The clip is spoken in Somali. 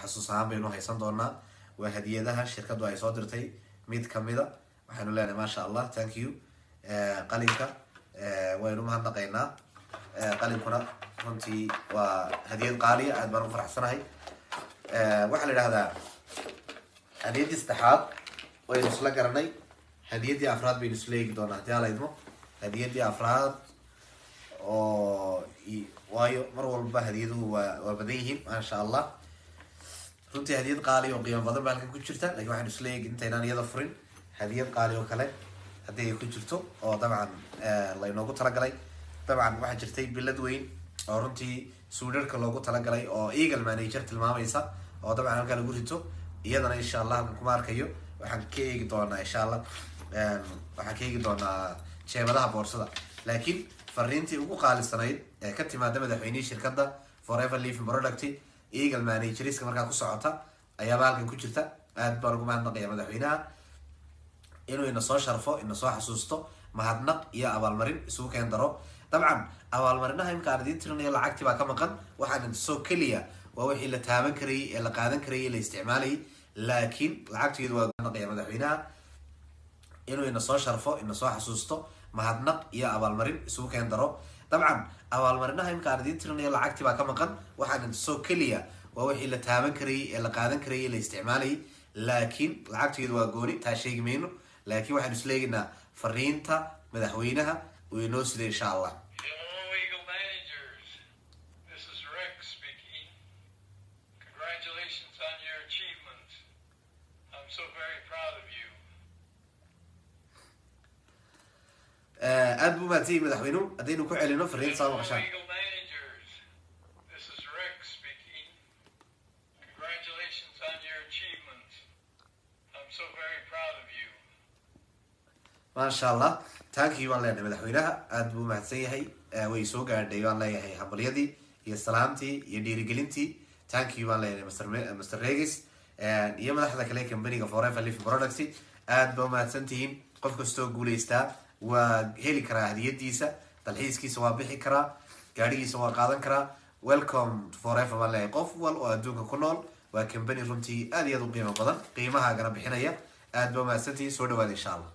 xasuus ahaan baynu haysan doonaa. waa hadiyadaha shirkadu ay soo dirtay mid kamida waxaanu leenahay maasha allah, thank you. qalinka waynu mahadnaqaynaa. qalinkuna runtii waa hadiyad qaaliya, aad baan u faraxsanahay. waxaa la yidhahdaa hadiyadii saddexaad waynu isla garanay, hadiyadii afraad baynu isla eegi doonaa hadii ala idmo. hadiyadii afraad oo waayo mar walba hadiyaduhu waa badan yihiin maasha allah. runtii hadiyad qaali oo qiimo badan baa halkan ku jirta, lakin waxaanu isla eegi intaynaan iyada furin hadiyad qaali oo kale haddii ay ku jirto oo dabcan laynoogu talagalay. dabcan waxaa jirtay bilad weyn oo runtii suudharka loogu talagalay oo eagle manager tilmaamaysa oo dabcan halkaa lagu rito. iyadana insha allah halkan kuma arkayo, waxaan ka eegi doonaa insha allah, waxaan ka eegi doonaa jeebadaha boorsada. laakiin fariintii ugu qaalisanayd ee ka timaada madaxweynihii shirkadda Forever Living Product eagle managerska markaa ku socota ayaaba halkan ku jirta. aad baan ugu mahadnaqaya madaxweynaha inuu ina soo sharfo, ina soo xasuusto, mahadnaq iyo abaalmarin isugu keen daro. dabcan abaalmarinaha imka aan idiin tirinayo lacagtii baa ka maqan, waxaan soo keliya waa wixii la taaban karayay ee la qaadan karayay la isticmaalayay. laakiin lacagteedu waa mahadnaqaya madaxweynaha inuu ina soo sharfo, ina soo xasuusto, mahadnaq iyo abaalmarin isugu keen daro. dabcan abaalmarinaha imka aan idiin tirinayo lacagtii baa ka maqan, waxaan soo keliya waa wixii la taaban karayay ee la qaadan karayay la isticmaalayay. laakiin lacagteedu waa gooni, taa sheegi mayno. laakiin waxaanu isla eegaynaa fariinta madaxweynaha uu inoo siday insha allah. aad buu mahadsanyahay madaxweynuhu. haddaynu ku celino fariinta soo maqashaan. maasha allah, taankii waan leenahay madaxweynaha, aad buu mahadsan yahay. way soo gaadhay waan leeyahay hambalyadii iyo salaamtii iyo dhiirigelintii. taankii waan leenahay Mr. Regis iyo madaxda kale companyga Forever Living Product. aad baa mahadsan tihiin. qof kastoo guulaystaa waa heli karaa hadiyadiisa, dalxiiskiisa waa bixi karaa, gaadhigiisa waa qaadan karaa. welcome to Forever waan leeyahay. qof wal oo adduunka ku nool waa company runtii aad iyo aad u qiimo badan, qiimahaagana bixinaya. aad baa mahadsan tihiin. soo dhawaada insha allah.